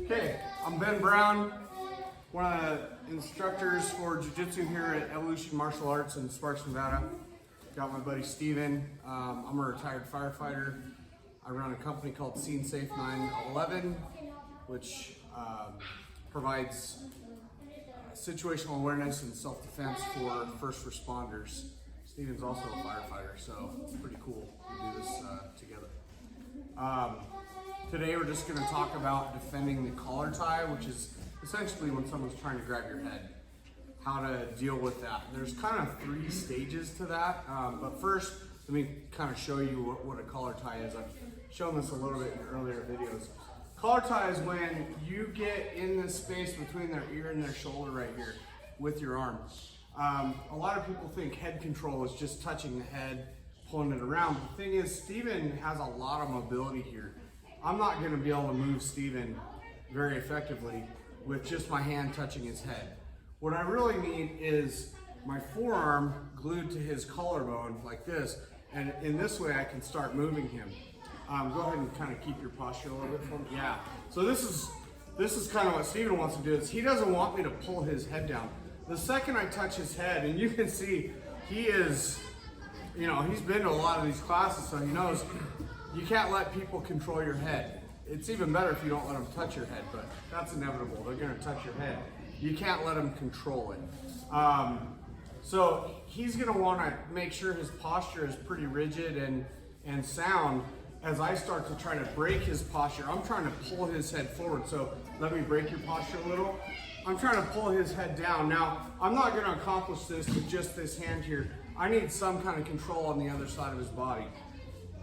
Okay, I'm Ben Brown, one of the instructors for jiu-jitsu here at Evolution Martial Arts in Sparks, Nevada. Got my buddy Steven. I'm a retired firefighter. I run a company called Scene Safe 911, which provides situational awareness and self-defense for first responders. Steven's also a firefighter, so it's pretty cool to do this together. Today we're just going to talk about defending the collar tie, which is essentially when someone's trying to grab your head. How to deal with that. There's kind of 3 stages to that, but first let me kind of show you what a collar tie is. I've shown this a little bit in earlier videos. Collar tie is when you get in this space between their ear and their shoulder right here with your arm. A lot of people think head control is just touching the head, pulling it around. The thing is, Steven has a lot of mobility here. I'm not going to be able to move Steven very effectively with just my hand touching his head. What I really need is my forearm glued to his collarbone like this, and in this way I can start moving him. Go ahead and kind of keep your posture a little bit for me. Yeah. So this is kind of what Steven wants to do. Is he doesn't want me to pull his head down. The second I touch his head, and you can see he is, you know, he's been to a lot of these classes, so he knows you can't let people control your head. It's even better if you don't let them touch your head, but that's inevitable. They're going to touch your head. You can't let them control it. So he's going to want to make sure his posture is pretty rigid and sound. As I start to try to break his posture, I'm trying to pull his head forward. So let me break your posture a little. I'm trying to pull his head down. Now, I'm not going to accomplish this with just this hand here. I need some kind of control on the other side of his body.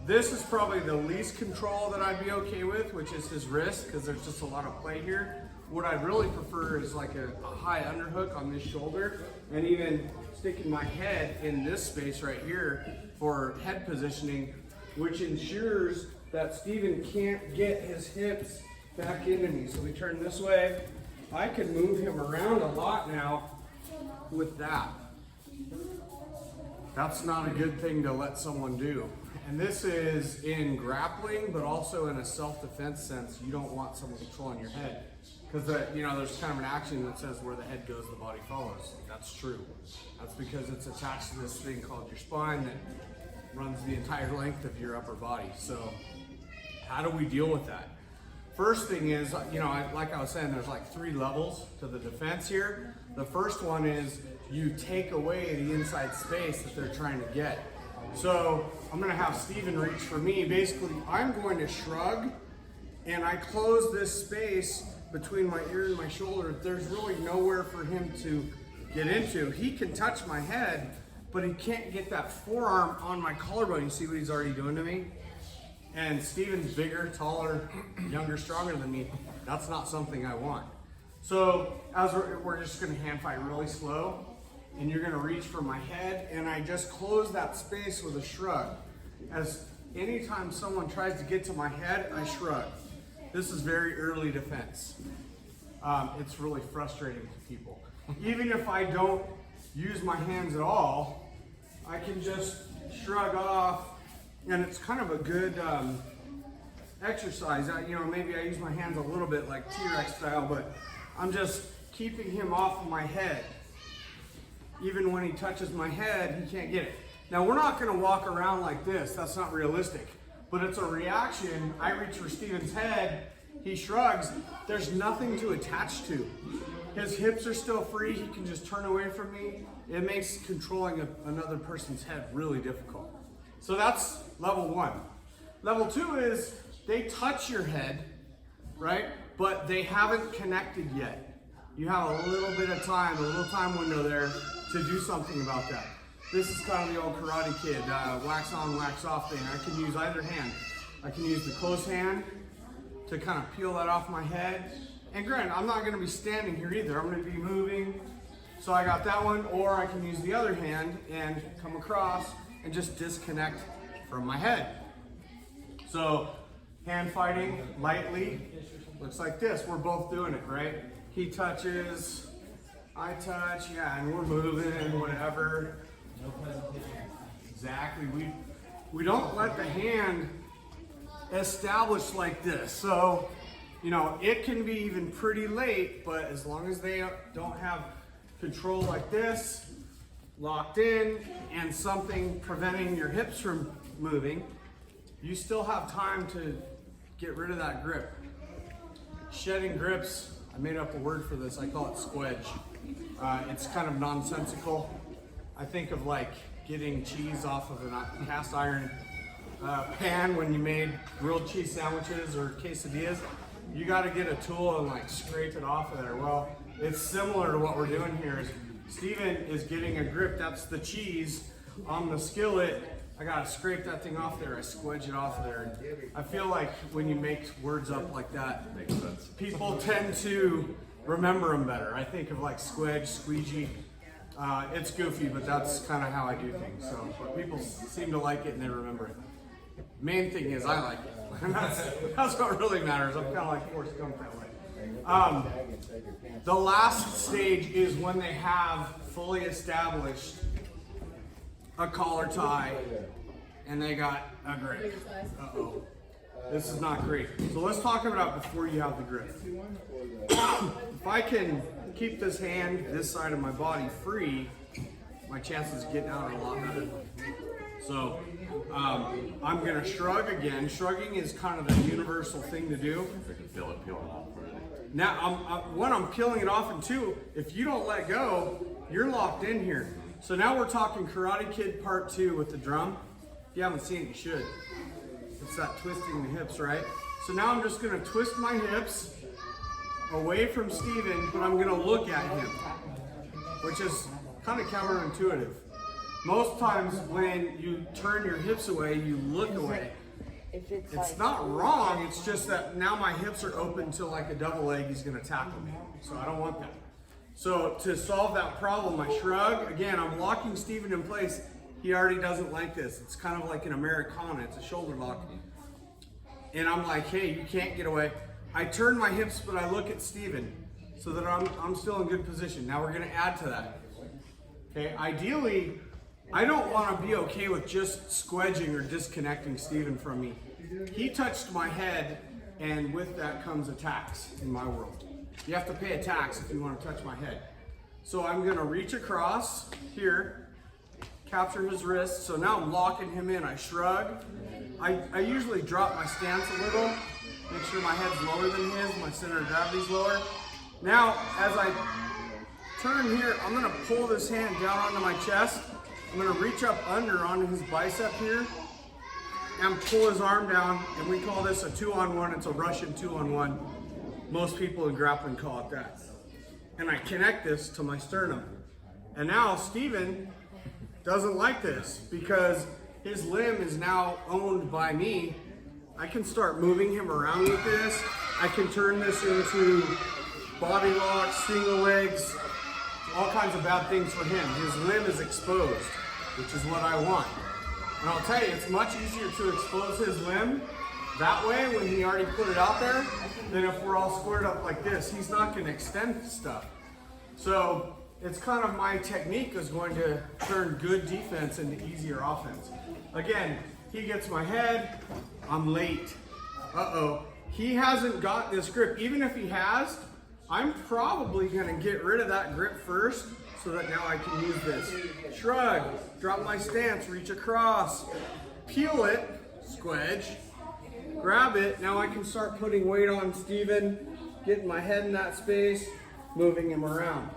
This is probably the least control that I'd be okay with, which is his wrist, because there's just a lot of play here. What I'd really prefer is like a high underhook on this shoulder, and even sticking my head in this space right here for head positioning, which ensures that Steven can't get his hips back into me. So we turn this way. I can move him around a lot now with that. That's not a good thing to let someone do. And this is in grappling, but also in a self-defense sense. You don't want someone controlling your head. Because you know, there's kind of an axiom that says where the head goes, the body follows. That's true. That's because it's attached to this thing called your spine that runs the entire length of your upper body. So how do we deal with that? First thing is, you know, like I was saying, there's like 3 levels to the defense here. The first one is you take away the inside space that they're trying to get. So I'm going to have Steven reach for me. Basically, I'm going to shrug, and I close this space between my ear and my shoulder. There's really nowhere for him to get into. He can touch my head, but he can't get that forearm on my collarbone. You see what he's already doing to me? And Steven's bigger, taller, younger, stronger than me. That's not something I want. So as we're just going to hand fight really slow, and you're going to reach for my head, and I just close that space with a shrug. As anytime someone tries to get to my head, I shrug. This is very early defense. It's really frustrating to people. Even if I don't use my hands at all, I can just shrug off, and it's kind of a good exercise. You know, maybe I use my hands a little bit like T-Rex style, but I'm just keeping him off of my head. Even when he touches my head, he can't get it. Now, we're not going to walk around like this. That's not realistic. But it's a reaction. I reach for Steven's head. He shrugs. There's nothing to attach to. His hips are still free. He can just turn away from me. It makes controlling another person's head really difficult. So that's level 1. Level 2 is they touch your head, right? But they haven't connected yet. You have a little bit of time, a little time window there to do something about that. This is kind of the old Karate Kid, wax on, wax off thing. I can use either hand. I can use the close hand to kind of peel that off my head. And granted, I'm not going to be standing here either. I'm going to be moving. So I got that one, or I can use the other hand and come across and just disconnect from my head. So hand fighting lightly looks like this. We're both doing it, right? He touches, I touch, yeah, and we're moving, whatever. No presentation. Exactly. We don't let the hand establish like this. So you know, it can be even pretty late, but as long as they don't have control like this, locked in, and something preventing your hips from moving, you still have time to get rid of that grip. Shedding grips, I made up a word for this, I call it squedge. It's kind of nonsensical. I think of like getting cheese off of a cast iron pan when you made grilled cheese sandwiches or quesadillas. You got to get a tool and like scrape it off of there. Well, it's similar to what we're doing here. Steven is getting a grip, that's the cheese on the skillet. I gotta scrape that thing off there, I squedge it off there. I feel like when you make words up like that, makes sense. People tend to remember them better. I think of like squedge, squeegee. It's goofy, but that's kind of how I do things. So people seem to like it and they remember it. Main thing is I like it. And that's what really matters. I'm kind of like Forrest Gump that way. The last stage is when they have fully established a collar tie and they got a grip. Uh-oh. This is not great. So let's talk about before you have the grip. If I can keep this hand, this side of my body free, my chances of getting out are a lot better. So I'm gonna shrug again. Shrugging is kind of the universal thing to do. I can feel it peeling off already. Now, one, I'm peeling it off, and two, if you don't let go, you're locked in here. So now we're talking Karate Kid Part 2 with the drum. If you haven't seen it, you should. It's that twisting the hips, right? So now I'm just gonna twist my hips away from Steven, but I'm gonna look at him, which is kind of counterintuitive. Most times when you turn your hips away, you look away. It's not wrong, it's just that now my hips are open to like a double leg, he's gonna tackle me. So I don't want that. So to solve that problem, I shrug. Again, I'm locking Steven in place. He already doesn't like this. It's kind of like an Americana, it's a shoulder lock. And I'm like, hey, you can't get away. I turn my hips, but I look at Steven so that I'm still in good position. Now we're gonna add to that. Okay, ideally, I don't want to be okay with just squedging or disconnecting Steven from me. He touched my head, and with that comes a tax in my world. You have to pay a tax if you want to touch my head. So I'm going to reach across here, capture his wrist. So now I'm locking him in. I shrug. I usually drop my stance a little, make sure my head's lower than his, my center of gravity's lower. Now, as I turn here, I'm going to pull this hand down onto my chest. I'm gonna reach up under onto his bicep here and pull his arm down, and we call this a 2-on-1. It's a Russian 2-on-1. Most people in grappling call it that. And I connect this to my sternum. And now Steven doesn't like this because his limb is now owned by me. I can start moving him around with this. I can turn this into body locks, single legs, all kinds of bad things for him. His limb is exposed, which is what I want. And I'll tell you, it's much easier to expose his limb that way when he already put it out there than if we're all squared up like this. He's not gonna extend stuff. So it's kind of my technique is going to turn good defense into easier offense. Again, he gets my head, I'm late. Uh-oh, he hasn't got this grip. Even if he has, I'm probably gonna get rid of that grip first so that now I can use this. Shrug, drop my stance, reach across, peel it, squedge, grab it. Now I can start putting weight on Steven, getting my head in that space, moving him around.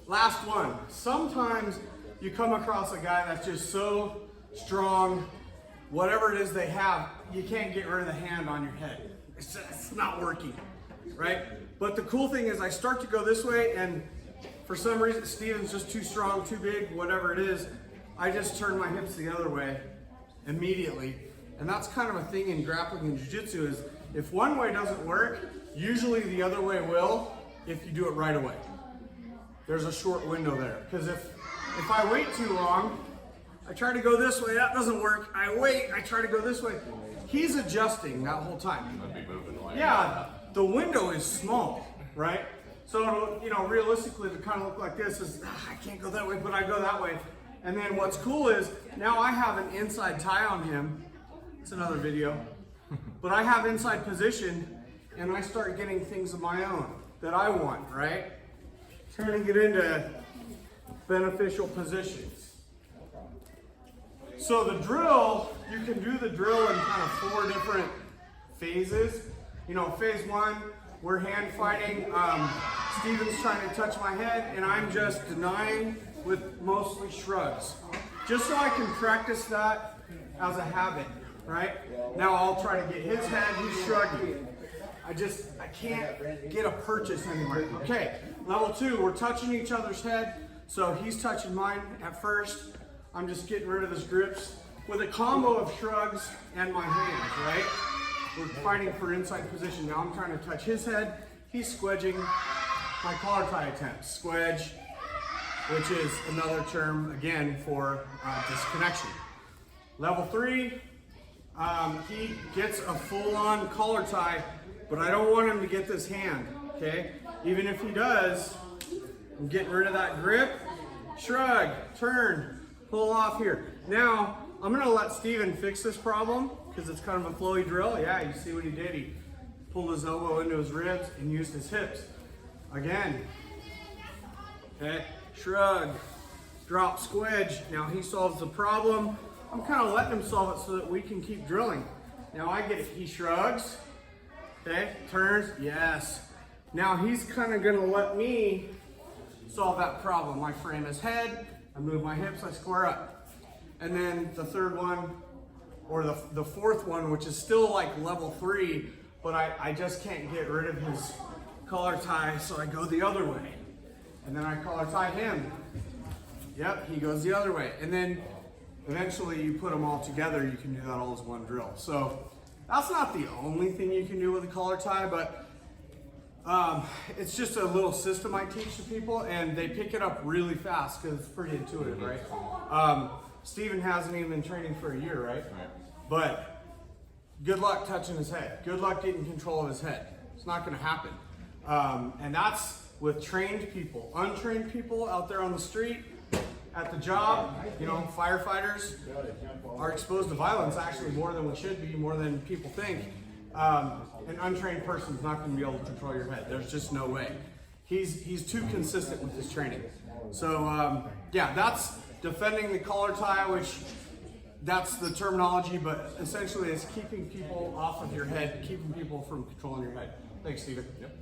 Last one. Sometimes you come across a guy that's just so strong, whatever it is they have, you can't get rid of the hand on your head. It's not working. Right? But the cool thing is I start to go this way, and for some reason Steven's just too strong, too big, whatever it is, I just turn my hips the other way immediately. And that's kind of a thing in grappling and jiu-jitsu is if one way doesn't work, usually the other way will if you do it right away. There's a short window there. Because if I wait too long, I try to go this way, that doesn't work. I wait, I try to go this way. He's adjusting that whole time. I'd be moving away. Yeah. The window is small, right? So, you know, realistically, to kind of look like this is, I can't go that way, but I go that way. And then what's cool is now I have an inside tie on him. It's another video. But I have inside position and I start getting things of my own that I want, right? Turning it into beneficial positions. So the drill, you can do the drill in kind of 4 different phases. You know, phase 1, we're hand fighting. Steven's trying to touch my head and I'm just denying with mostly shrugs. Just so I can practice that as a habit, right? Now I'll try to get his head, he's shrugging. I can't get a purchase anywhere. Okay, level 2, we're touching each other's head. So he's touching mine at first. I'm just getting rid of his grips with a combo of shrugs and my hands, right? We're fighting for inside position. Now I'm trying to touch his head. He's squedging my collar tie attempts. Squedge, which is another term, again, for disconnection. Level 3, he gets a full-on collar tie, but I don't want him to get this hand, okay? Even if he does, I'm getting rid of that grip. Shrug, turn, pull off here. Now, I'm gonna let Steven fix this problem because it's kind of a flowy drill. Yeah, you see what he did? He pulled his elbow into his ribs and used his hips. Again, okay, shrug, drop, squedge. Now he solves the problem. I'm kind of letting him solve it so that we can keep drilling. Now I get it, he shrugs, okay, turns, yes. Now he's kind of gonna let me solve that problem. I frame his head, I move my hips, I square up. And then the third one, or the fourth one, which is still like level 3, but I just can't get rid of his collar tie, so I go the other way. And then I collar tie him. Yep, he goes the other way. And then eventually you put them all together, you can do that all as one drill. So that's not the only thing you can do with a collar tie, but it's just a little system I teach to people, and they pick it up really fast because it's pretty intuitive, right? Steven hasn't even been training for a year, right? But good luck touching his head. Good luck getting control of his head. It's not gonna happen. And that's with trained people. Untrained people out there on the street, at the job, you know, firefighters are exposed to violence actually more than we should be, more than people think. An untrained person's not going to be able to control your head. There's just no way. He's too consistent with his training. So yeah, that's defending the collar tie, which that's the terminology, but essentially it's keeping people off of your head, keeping people from controlling your head. Thanks, Steven. Yep.